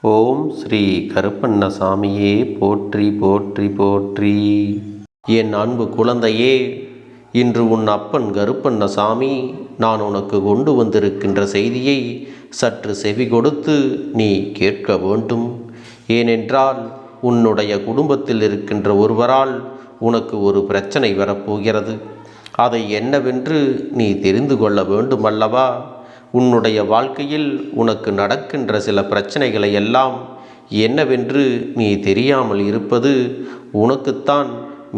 ஓம் ஸ்ரீ கருப்பண்ணசாமியே போற்றி போற்றி போற்றி. என் அன்பு குழந்தையே, இன்று உன் அப்பன் கருப்பண்ணசாமி நான் உனக்கு கொண்டு வந்திருக்கின்ற செய்தியை சற்று செவி கொடுத்து நீ கேட்க வேண்டும். ஏனென்றால் உன்னுடைய குடும்பத்தில் இருக்கின்ற ஒருவரால் உனக்கு ஒரு பிரச்சனை வரப்போகிறது. அதை என்னவென்று நீ தெரிந்து கொள்ள வேண்டுமல்லவா? உன்னுடைய வாழ்க்கையில் உனக்கு நடக்கின்ற சில பிரச்சனைகளை எல்லாம் என்னவென்று நீ தெரியாமல் இருப்பது உனக்குத்தான்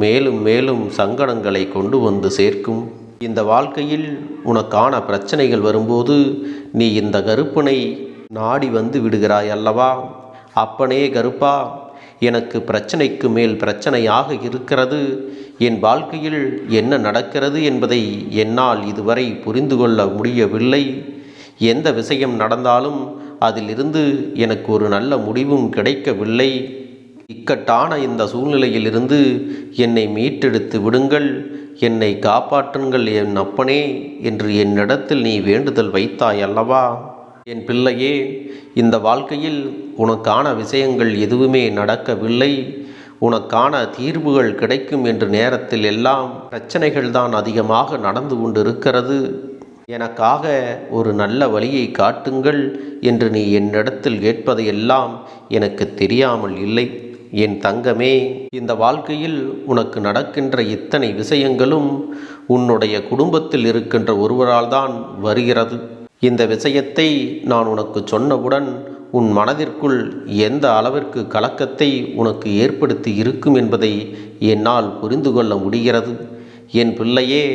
மேலும் மேலும் சங்கடங்களை கொண்டு வந்து சேர்க்கும். இந்த வாழ்க்கையில் உனக்கான பிரச்சனைகள் வரும்போது நீ இந்த கருப்பனை நாடி வந்து விடுகிறாய் அல்லவா? அப்பனே கருப்பா, எனக்கு பிரச்சனைக்கு மேல் பிரச்சனையாக இருக்கிறது. என் வாழ்க்கையில் என்ன நடக்கிறது என்பதை என்னால் இதுவரை புரிந்து கொள்ள முடியவில்லை. எந்த விஷயம் நடந்தாலும் அதிலிருந்து எனக்கு ஒரு நல்ல முடிவும் கிடைக்கவில்லை. இக்கட்டான இந்த சூழ்நிலையிலிருந்து என்னை மீட்டெடுத்து விடுங்கள், என்னை காப்பாற்றுங்கள் என் அப்பனே என்று என்னிடத்தில் நீ வேண்டுதல் வைத்தாய் அல்லவா? என் பிள்ளையே, இந்த வாழ்க்கையில் உனக்கான விஷயங்கள் எதுவுமே நடக்கவில்லை. உனக்கான தீர்வுகள் கிடைக்கும் என்ற நேரத்தில் எல்லாம் பிரச்சனைகள் தான் அதிகமாக நடந்து கொண்டிருக்கிறது. எனக்காக ஒரு நல்ல வழியை காட்டுங்கள் என்று நீ என்னிடத்தில் கேட்பதையெல்லாம் எனக்கு தெரியாமல் இல்லை. என் தங்கமே, இந்த வாழ்க்கையில் உனக்கு நடக்கின்ற இத்தனை விஷயங்களும் உன்னுடைய குடும்பத்தில் இருக்கின்ற ஒருவரால் தான் வருகிறது. இந்த விஷயத்தை நான் உனக்கு சொன்னவுடன் உன் மனதிற்குள் எந்த அளவிற்கு கலக்கத்தை உனக்கு ஏற்படுத்தி இருக்கும் என்பதை என்னால் புரிந்து கொள்ள முடிகிறது. என் பிள்ளையே,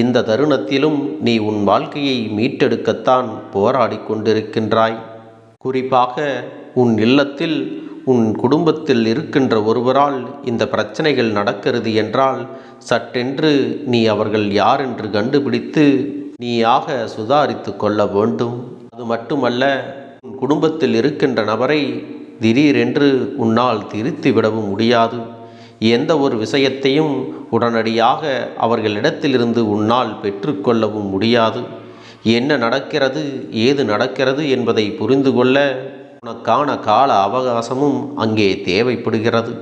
இந்த தருணத்திலும் நீ உன் வாழ்க்கையை மீட்டெடுக்கத்தான் போராடி கொண்டிருக்கின்றாய். குறிப்பாக உன் இல்லத்தில் உன் குடும்பத்தில் இருக்கின்ற ஒருவரால் இந்த பிரச்சனைகள் நடக்கிறது என்றால் சட்டென்று நீ அவர்கள் யார் என்று கண்டுபிடித்து நீயாக சுதாரித்து கொள்ள வேண்டும். அது மட்டுமல்ல, உன் குடும்பத்தில் இருக்கின்ற நபரை திடீரென்று உன்னால் திருத்திவிடவும் முடியாது. எந்த ஒரு விஷயத்தையும் உடனடியாக அவர்களிடத்திலிருந்து உன்னால் பெற்றுக்கொள்ளவும் முடியாது. என்ன நடக்கிறது, ஏது நடக்கிறது என்பதை புரிந்து கொள்ள உனக்கான கால அவகாசமும் அங்கே தேவைப்படுகிறது.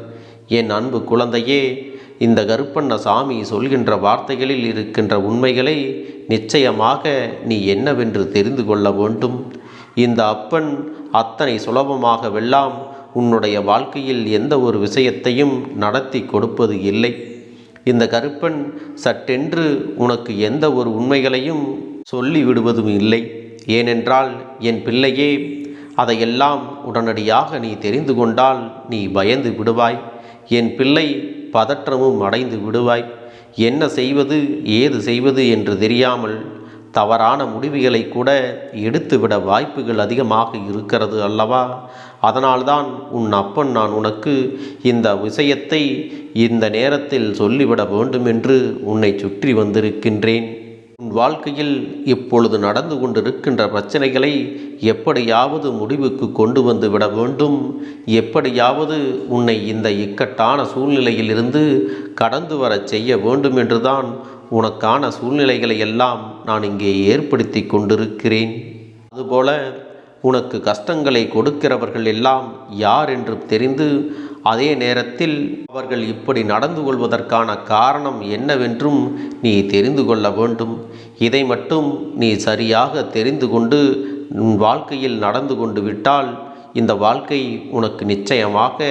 என் அன்பு குழந்தையே, இந்த கருப்பண்ணசாமி சொல்கின்ற வார்த்தைகளில் இருக்கின்ற உண்மைகளை நிச்சயமாக நீ என்னவென்று தெரிந்து கொள்ள வேண்டும். இந்த அப்பன் அத்தனை சுலபமாகவெல்லாம் உன்னுடைய வாழ்க்கையில் எந்த ஒரு விஷயத்தையும் நடத்தி கொடுப்பது இல்லை. இந்த கருப்பன் சட்டென்று உனக்கு எந்த ஒரு உண்மைகளையும் சொல்லிவிடுவதும் இல்லை. ஏனென்றால் என் பிள்ளையே, அதையெல்லாம் உடனடியாக நீ தெரிந்து கொண்டால் நீ பயந்து விடுவாய். என் பிள்ளை, பதற்றமும் அடைந்து விடுவாய். என்ன செய்வது, ஏது செய்வது என்று தெரியாமல் தவறான முடிவுகளை கூட எடுத்துவிட வாய்ப்புகள் அதிகமாக இருக்கிறது அல்லவா? அதனால்தான் உன் அப்பன் நான் உனக்கு இந்த விஷயத்தை இந்த நேரத்தில் சொல்லிவிட வேண்டும் என்று உன்னை சுற்றி வந்திருக்கின்றேன். உன் வாழ்க்கையில் இப்பொழுது நடந்து கொண்டிருக்கின்ற பிரச்சனைகளை எப்படியாவது முடிவுக்கு கொண்டு வந்து விட வேண்டும். எப்படியாவது உன்னை இந்த இக்கட்டான சூழ்நிலையிலிருந்து கடந்து வர செய்ய வேண்டும் என்றுதான் உனக்கான சூழ்நிலைகளை எல்லாம் நான் இங்கே ஏற்படுத்தி கொண்டிருக்கிறேன். அதுபோல உனக்கு கஷ்டங்களை கொடுக்கிறவர்கள் எல்லாம் யார் என்று தெரிந்து அதே நேரத்தில் அவர்கள் இப்படி நடந்து கொள்வதற்கான காரணம் என்னவென்றும் நீ தெரிந்து கொள்ள வேண்டும். இதை மட்டும் நீ சரியாக தெரிந்து கொண்டு உன் வாழ்க்கையில் நடந்து கொண்டு விட்டால் இந்த வாழ்க்கை உனக்கு நிச்சயமாக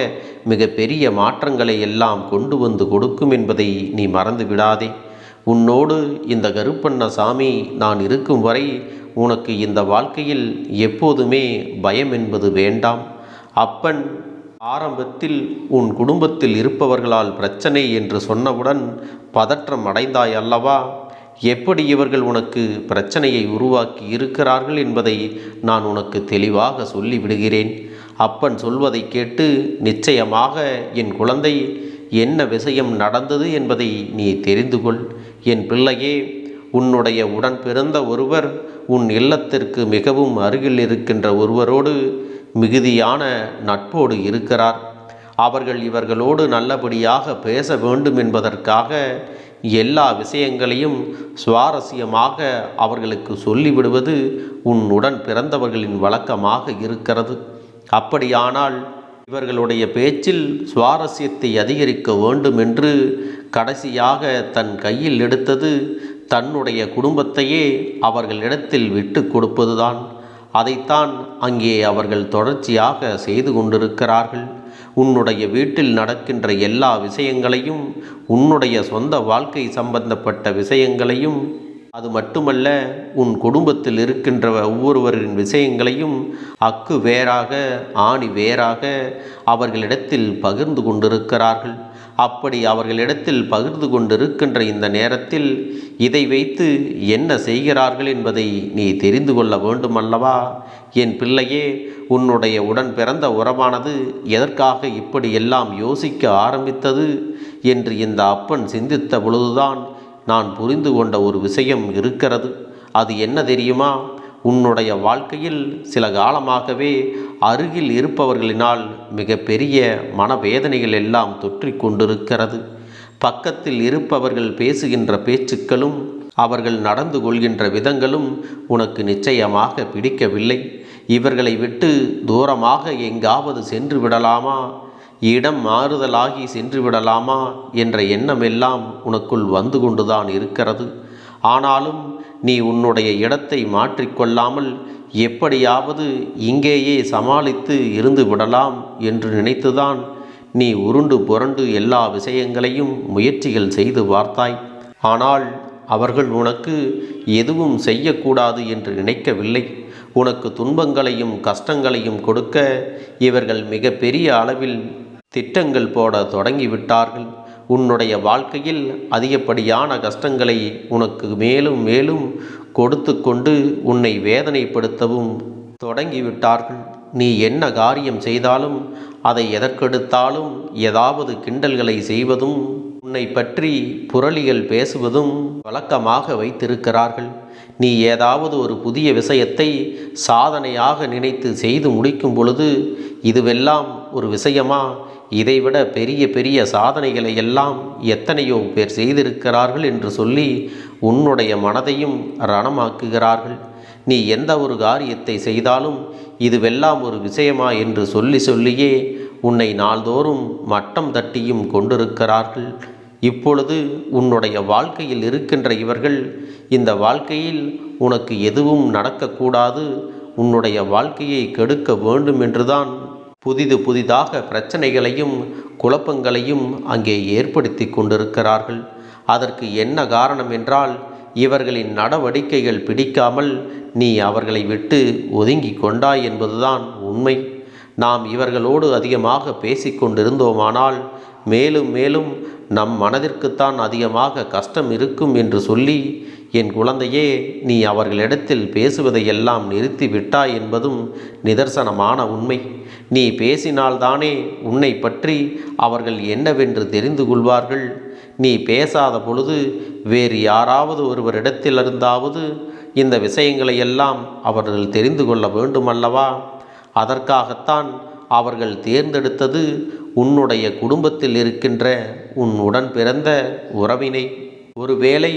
மிக பெரிய மாற்றங்களை எல்லாம் கொண்டு வந்து கொடுக்கும் என்பதை நீ மறந்து விடாதே. உன்னோடு இந்த கருப்பண்ணசாமி நான் இருக்கும் வரை உனக்கு இந்த வாழ்க்கையில் எப்போதுமே பயம் என்பது வேண்டாம். அப்பன் ஆரம்பத்தில் உன் குடும்பத்தில் இருப்பவர்களால் பிரச்சனை என்று சொன்னவுடன் பதற்றம் அடைந்தாய் அல்லவா? எப்படி இவர்கள் உனக்கு பிரச்சனையை உருவாக்கி இருக்கிறார்கள் என்பதை நான் உனக்கு தெளிவாக சொல்லிவிடுகிறேன். அப்பன் சொல்வதை கேட்டு நிச்சயமாக என் குழந்தை என்ன விஷயம் நடந்தது என்பதை நீ தெரிந்து கொள். என் பிள்ளையே, உன்னுடைய உடன் பிறந்த ஒருவர் உன் இல்லத்திற்கு மிகவும் அருகில் இருக்கின்ற ஒருவரோடு மிகுதியான நட்போடு இருக்கிறார். அவர்கள் இவர்களோடு நல்லபடியாக பேச வேண்டும் என்பதற்காக எல்லா விஷயங்களையும் சுவாரஸ்யமாக அவர்களுக்கு சொல்லிவிடுவது உன் உடன் பிறந்தவர்களின் வழக்கமாக இருக்கிறது. அப்படியானால் இவர்களுடைய பேச்சில் சுவாரஸ்யத்தை அதிகரிக்க வேண்டும் என்று கடைசியாக தன் கையில் எடுத்தது தன்னுடைய குடும்பத்தையே அவர்களிடத்தில் விட்டு கொடுப்பதுதான். அதைத்தான் அங்கே அவர்கள் தொடர்ச்சியாக செய்து கொண்டிருக்கிறார்கள். உன்னுடைய வீட்டில் நடக்கின்ற எல்லா விஷயங்களையும், உன்னுடைய சொந்த வாழ்க்கை சம்பந்தப்பட்ட விஷயங்களையும், அது மட்டுமல்ல உன் குடும்பத்தில் இருக்கின்ற ஒவ்வொருவரின் விஷயங்களையும் அக்கு வேறாக ஆணி வேறாக அவர்களிடத்தில் பகிர்ந்து கொண்டிருக்கிறார்கள். அப்படி அவர்களிடத்தில் பகிர்ந்து கொண்டிருக்கின்ற இந்த நேரத்தில் இதை வைத்து என்ன செய்கிறார்கள் என்பதை நீ தெரிந்து கொள்ள வேண்டுமல்லவா? என் பிள்ளையே, உன்னுடைய உடன் பிறந்த உறவானது எதற்காக இப்படியெல்லாம் யோசிக்க ஆரம்பித்தது என்று இந்த அப்பன் சிந்தித்த பொழுதுதான் நான் புரிந்து கொண்ட ஒரு விஷயம் இருக்கிறது. அது என்ன தெரியுமா? உன்னுடைய வாழ்க்கையில் சில காலமாகவே அருகில் இருப்பவர்களினால் மிக பெரிய மனவேதனைகள் எல்லாம் தொற்றிக் கொண்டிருக்கிறது. பக்கத்தில் இருப்பவர்கள் பேசுகின்ற பேச்சுக்களும் அவர்கள் நடந்து கொள்கின்ற விதங்களும் உனக்கு நிச்சயமாக பிடிக்கவில்லை. இவர்களை விட்டு தூரமாக எங்காவது சென்று விடலாமா, இடம் மாறுதலாகி சென்று விடலாமா என்ற எண்ணமெல்லாம் உனக்குள் வந்து கொண்டுதான் இருக்கிறது. ஆனாலும் நீ உன்னுடைய இடத்தை மாற்றிக்கொள்ளாமல் எப்படியாவது இங்கேயே சமாளித்து இருந்து விடலாம் என்று நினைத்துதான் நீ உருண்டு புரண்டு எல்லா விஷயங்களையும் முயற்சிகள் செய்து பார்த்தாய். ஆனால் அவர்கள் உனக்கு எதுவும் செய்யக்கூடாது என்று நினைக்கவில்லை. உனக்கு துன்பங்களையும் கஷ்டங்களையும் கொடுக்க இவர்கள் மிக பெரிய அளவில் திட்டங்கள் போட தொடங்கிவிட்டார்கள். உன்னுடைய வாழ்க்கையில் அதிகப்படியான கஷ்டங்களை உனக்கு மேலும் மேலும் கொடுத்து கொண்டு உன்னை வேதனைப்படுத்தவும் தொடங்கிவிட்டார்கள். நீ என்ன காரியம் செய்தாலும் அதை எதற்கெடுத்தாலும் ஏதாவது கிண்டல்களை செய்வதும் உன்னை பற்றி புரளிகள் பேசுவதும் வழக்கமாக வைத்திருக்கிறார்கள். நீ ஏதாவது ஒரு புதிய விஷயத்தை சாதனையாக நினைத்து செய்து முடிக்கும் பொழுது இதுவெல்லாம் ஒரு விஷயமா, இதைவிட பெரிய பெரிய சாதனைகளை எல்லாம் எத்தனையோ பேர் செய்திருக்கிறார்கள் என்று சொல்லி உன்னுடைய மனதையும் ரணமாக்குகிறார்கள். நீ எந்த ஒரு காரியத்தை செய்தாலும் இதுவெல்லாம் ஒரு விஷயமா என்று சொல்லியே உன்னை நாள்தோறும் மட்டம் தட்டியும் கொண்டிருக்கிறார்கள். இப்பொழுது உன்னுடைய வாழ்க்கையில் இருக்கின்ற இவர்கள் இந்த வாழ்க்கையில் உனக்கு எதுவும் நடக்கக்கூடாது, உன்னுடைய வாழ்க்கையை கெடுக்க வேண்டும் என்றுதான் புதிதாக பிரச்சனைகளையும் குழப்பங்களையும் அங்கே ஏற்படுத்தி கொண்டிருக்கிறார்கள். அதற்கு என்ன காரணம் என்றால் இவர்களின் நடவடிக்கைகள் பிடிக்காமல் நீ அவர்களை விட்டு ஒதுங்கி கொண்டாய் என்பதுதான் உண்மை. நாம் இவர்களோடு அதிகமாக பேசிக்கொண்டிருந்தோமானால் மேலும் மேலும் நம் மனதிற்குத்தான் அதிகமாக கஷ்டம் இருக்கும் என்று சொல்லி என் குழந்தையே, நீ அவர்களிடத்தில் பேசுவதையெல்லாம் நிறுத்தி விட்டாய் என்பதும் நிதர்சனமான உண்மை. நீ பேசினால்தானே உன்னை பற்றி அவர்கள் என்னவென்று தெரிந்து கொள்வார்கள். நீ பேசாத பொழுது வேறு யாராவது ஒருவரிடத்திலிருந்தாவது இந்த விஷயங்களையெல்லாம் அவர்கள் தெரிந்து கொள்ள வேண்டுமல்லவா? அதற்காகத்தான் அவர்கள் தேர்ந்தெடுத்தது உன்னுடைய குடும்பத்தில் இருக்கின்ற உன் உடன் பிறந்த உறவினை. ஒருவேளை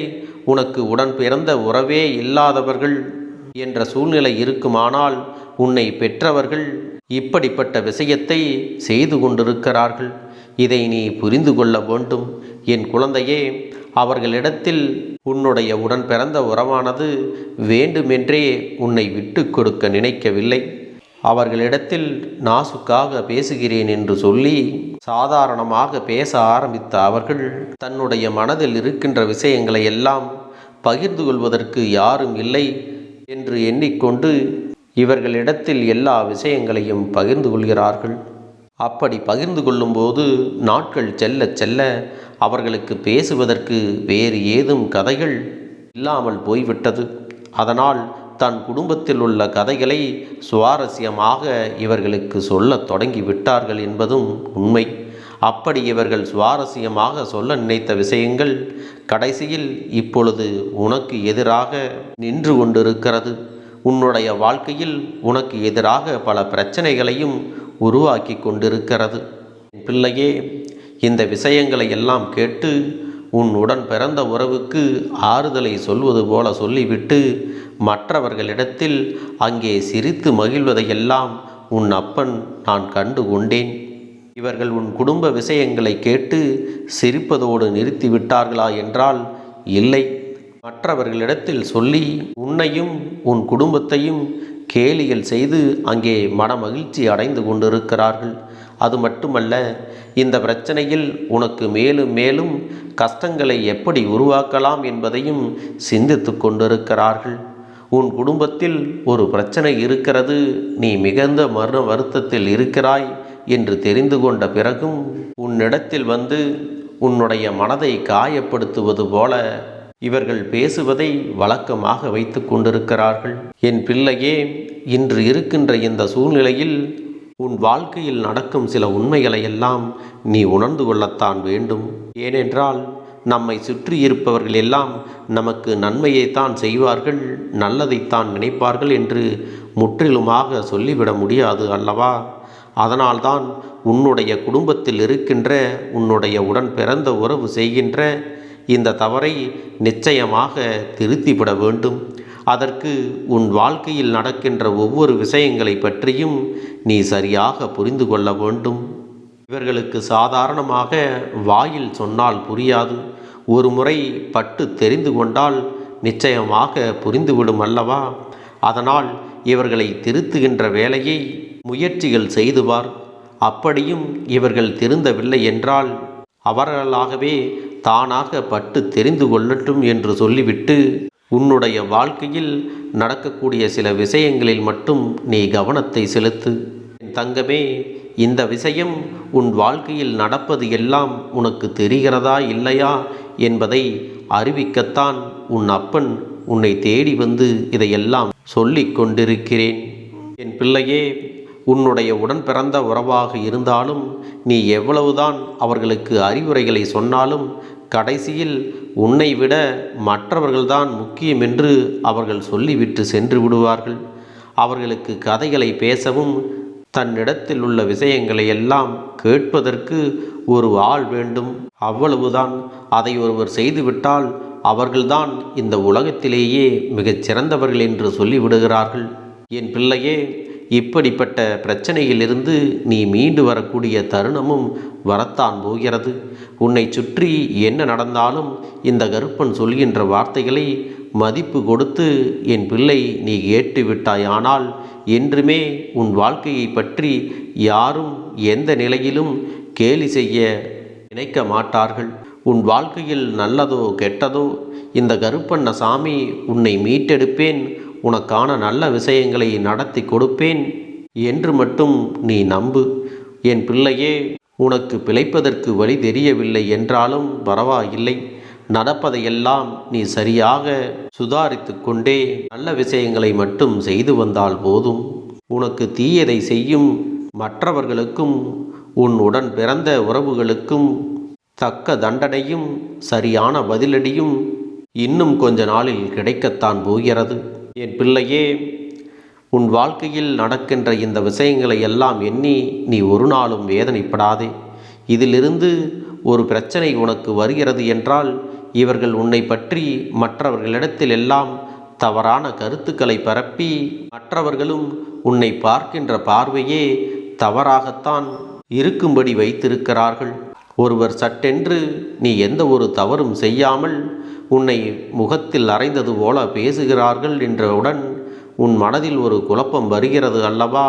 உனக்கு உடன் பிறந்த உறவே இல்லாதவர்கள் என்ற சூழ்நிலை இருக்குமானால் உன்னை பெற்றவர்கள் இப்படிப்பட்ட விஷயத்தை செய்து கொண்டிருக்கிறார்கள். இதை நீ புரிந்து கொள்ள வேண்டும் என் குழந்தையே. அவர்களிடத்தில் உன்னுடைய உடன் பிறந்த உறவானது வேண்டுமென்றே உன்னை விட்டு கொடுக்க நினைக்கவில்லை. அவர்களிடத்தில் நாசுக்காக பேசுகிறேன் என்று சொல்லி சாதாரணமாக பேச ஆரம்பித்த அவர்கள் தன்னுடைய மனதில் இருக்கின்ற விஷயங்களை எல்லாம் பகிர்ந்து கொள்வதற்கு யாரும் இல்லை என்று எண்ணிக்கொண்டு இவர்களிடத்தில் எல்லா விஷயங்களையும் பகிர்ந்து கொள்கிறார்கள். அப்படி பகிர்ந்து கொள்ளும்போது நாட்கள் செல்ல செல்ல அவர்களுக்கு பேசுவதற்கு வேறு ஏதும் கதைகள் இல்லாமல் போய்விட்டது. அதனால் தன் குடும்பத்தில் உள்ள கதைகளை சுவாரஸ்யமாக இவர்களுக்கு சொல்லத் தொடங்கி விட்டார்கள் என்பதும் உண்மை. அப்படி இவர்கள் சுவாரஸ்யமாக சொல்ல நினைத்த விஷயங்கள் கடைசியில் இப்பொழுது உனக்கு எதிராக நின்று கொண்டிருக்கிறது. உன்னுடைய வாழ்க்கையில் உனக்கு எதிராக பல பிரச்சனைகளையும் உருவாக்கி கொண்டிருக்கிறது. பிள்ளையே, இந்த விஷயங்களை எல்லாம் கேட்டு உன் உடன் பிறந்த உறவுக்கு ஆறுதலை சொல்வது போல சொல்லிவிட்டு மற்றவர்களிடத்தில் அங்கே சிரித்து மகிழ்வதையெல்லாம் உன் அப்பன் நான் கண்டு கொண்டேன். இவர்கள் உன் குடும்ப விஷயங்களை கேட்டு சிரிப்பதோடு நிறுத்திவிட்டார்களா என்றால் இல்லை, மற்றவர்களிடத்தில் சொல்லி உன்னையும் உன் குடும்பத்தையும் கேலிகள் செய்து அங்கே மனமகிழ்ச்சி அடைந்து கொண்டிருக்கிறார்கள். அது மட்டுமல்ல, இந்த பிரச்சனையில் உனக்கு மேலும் மேலும் கஷ்டங்களை எப்படி உருவாக்கலாம் என்பதையும் சிந்தித்து கொண்டிருக்கிறார்கள். உன் குடும்பத்தில் ஒரு பிரச்சனை இருக்கிறது, நீ மிகுந்த மன வருத்தத்தில் இருக்கிறாய் என்று தெரிந்து கொண்ட பிறகும் உன்னிடத்தில் வந்து உன்னுடைய மனதை காயப்படுத்துவது போல இவர்கள் பேசுவதை வழக்கமாக வைத்து கொண்டிருக்கிறார்கள். என் பிள்ளையே, இன்று இருக்கின்ற இந்த சூழ்நிலையில் உன் வாழ்க்கையில் நடக்கும் சில உண்மைகளை எல்லாம் நீ உணர்ந்து கொள்ளத்தான் வேண்டும். ஏனென்றால் நம்மை சுற்றி இருப்பவர்கள் எல்லாம் நமக்கு நன்மையைத்தான் செய்வார்கள், நல்லதைத்தான் நினைப்பார்கள் என்று முற்றிலுமாக சொல்லிவிட முடியாது அல்லவா? அதனால்தான் உன்னுடைய குடும்பத்தில் இருக்கின்ற உன்னுடைய உடன் பிறந்த உறவு செய்கின்ற இந்த தவறை நிச்சயமாக திருத்திவிட வேண்டும். அதற்கு உன் வாழ்க்கையில் நடக்கின்ற ஒவ்வொரு விஷயங்களை பற்றியும் நீ சரியாக புரிந்து கொள்ள வேண்டும். இவர்களுக்கு சாதாரணமாக வாயில் சொன்னால் புரியாது, ஒரு முறை பட்டு தெரிந்து கொண்டால் நிச்சயமாக புரிந்துவிடும் அல்லவா? அதனால் இவர்களை திருத்துகின்ற வேலையை முயற்சிகள் செய்துவார். அப்படியும் இவர்கள் திருந்தவில்லை என்றால் அவர்களாகவே தானாக பட்டு தெரிந்து கொள்ளட்டும் என்று சொல்லிவிட்டு உன்னுடைய வாழ்க்கையில் நடக்கக்கூடிய சில விஷயங்களில் மட்டும் நீ கவனத்தை செலுத்து. தங்கமே, இந்த விஷயம் உன் வாழ்க்கையில் நடப்பது எல்லாம் உனக்கு தெரிகிறதா இல்லையா என்பதை அறிவிக்கத்தான் உன் அப்பன் உன்னை தேடி வந்து இதையெல்லாம் சொல்லிக் கொண்டிருக்கிறேன். என் பிள்ளையே, உன்னுடைய உடன் பிறந்த உறவாக இருந்தாலும் நீ எவ்வளவுதான் அவர்களுக்கு அறிவுரைகளை சொன்னாலும் கடைசியில் உன்னை விட மற்றவர்கள்தான் முக்கியம் என்று அவர்கள் சொல்லிவிட்டு சென்று விடுவார்கள். அவர்களுக்கு கதைகளை பேசவும் தன்னிடத்தில் உள்ள விஷயங்களை எல்லாம் கேட்பதற்கு ஒரு ஆள் வேண்டும், அவ்வளவுதான். அதை ஒருவர் செய்துவிட்டால் அவர்கள்தான் இந்த உலகத்திலேயே மிகச் சிறந்தவர்கள் என்று சொல்லிவிடுகிறார்கள். என் பிள்ளையே, இப்படிப்பட்ட பிரச்சனையிலிருந்து நீ மீண்டு வரக்கூடிய தருணமும் வரத்தான் போகிறது. உன்னை சுற்றி என்ன நடந்தாலும் இந்த கருப்பன் சொல்கின்ற வார்த்தைகளை மதிப்பு கொடுத்து என் பிள்ளை நீ கேட்டுவிட்டாய். ஆனால் என்றுமே உன் வாழ்க்கையை பற்றி யாரும் எந்த நிலையிலும் கேலி செய்ய நினைக்க மாட்டார்கள். உன் வாழ்க்கையில் நல்லதோ கெட்டதோ இந்த கருப்பண்ண சாமி உன்னை மீட்டெடுப்பேன், உனக்கான நல்ல விஷயங்களை நடத்தி கொடுப்பேன் என்று மட்டும் நீ நம்பு. என் பிள்ளையே, உனக்கு பிழைப்பதற்கு வழி தெரியவில்லை என்றாலும் பரவாயில்லை. நடப்பதையெல்லாம் நீ சரியாக சுதாரித்து கொண்டே நல்ல விஷயங்களை மட்டும் செய்து வந்தால் போதும். உனக்கு தீயதை செய்யும் மற்றவர்களுக்கும் உன் உடன் பிறந்த உறவுகளுக்கும் தக்க தண்டனையும் சரியான பதிலடியும் இன்னும் கொஞ்ச நாளில் கிடைக்கத்தான் போகிறது. என் பிள்ளையே, உன் வாழ்க்கையில் நடக்கின்ற இந்த விஷயங்களை எல்லாம் எண்ணி நீ ஒரு நாளும் வேதனைப்படாதே. இதிலிருந்து ஒரு பிரச்சனை உனக்கு வருகிறது என்றால் இவர்கள் உன்னை பற்றி மற்றவர்களிடத்தில் எல்லாம் தவறான கருத்துக்களை பரப்பி மற்றவர்களும் உன்னை பார்க்கின்ற பார்வையே தவறாகத்தான் இருக்கும்படி வைத்திருக்கிறார்கள். ஒருவர் சட்டென்று நீ எந்த ஒரு தவறும் செய்யாமல் உன்னை முகத்தில் அறைந்தது போல பேசுகிறார்கள் என்றவுடன் உன் மனதில் ஒரு குழப்பம் வருகிறது அல்லவா?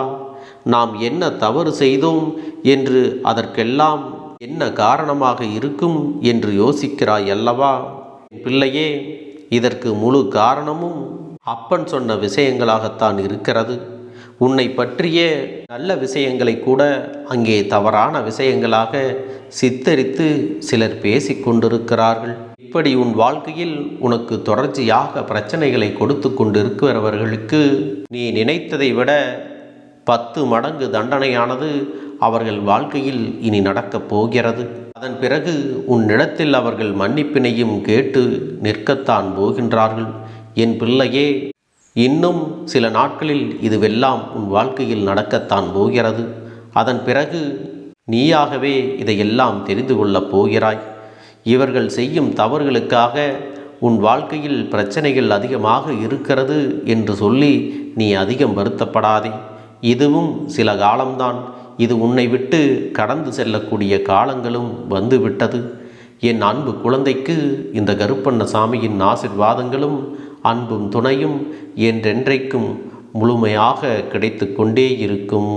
நாம் என்ன தவறு செய்தோம் என்று, அதற்கெல்லாம் என்ன காரணமாக இருக்கும் என்று யோசிக்கிறாய் அல்லவா? பிள்ளையே, இதற்கு முழு காரணமும் அப்பன் சொன்ன விஷயங்களாகத்தான் இருக்கிறது. உன்னை பற்றிய நல்ல விஷயங்களை கூட அங்கே தவறான விஷயங்களாக சித்தரித்து சிலர் பேசிக்கொண்டிருக்கிறார்கள். இப்படி உன் வாழ்க்கையில் உனக்கு தொடர்ச்சியாக பிரச்சனைகளை கொடுத்து கொண்டிருக்கிறவர்களுக்கு நீ நினைத்ததை விட 10 மடங்கு தண்டனையானது அவர்கள் வாழ்க்கையில் இனி நடக்கப் போகிறது. அதன் பிறகு உன்னிடத்தில் அவர்கள் மன்னிப்பினையும் கேட்டு நிற்கத்தான் போகின்றார்கள். என் பிள்ளையே, இன்னும் சில நாட்களில் இதுவெல்லாம் உன் வாழ்க்கையில் நடக்கத்தான் போகிறது. அதன் பிறகு நீயாகவே இதையெல்லாம் தெரிந்து கொள்ளப் போகிறாய். இவர்கள் செய்யும் தவறுகளுக்காக உன் வாழ்க்கையில் பிரச்சனைகள் அதிகமாக இருக்கிறது என்று சொல்லி நீ அதிகம் வருத்தப்படாதே. இதுவும் சில காலம்தான். இது உன்னை விட்டு கடந்து செல்லக்கூடிய காலங்களும் வந்துவிட்டது. என் அன்பு குழந்தைக்கு இந்த கருப்பண்ணசாமியின் ஆசிர்வாதங்களும் அன்பும் துணையும் என்றென்றைக்கும் முழுமையாக கிடைத்து கொண்டே இருக்கும்.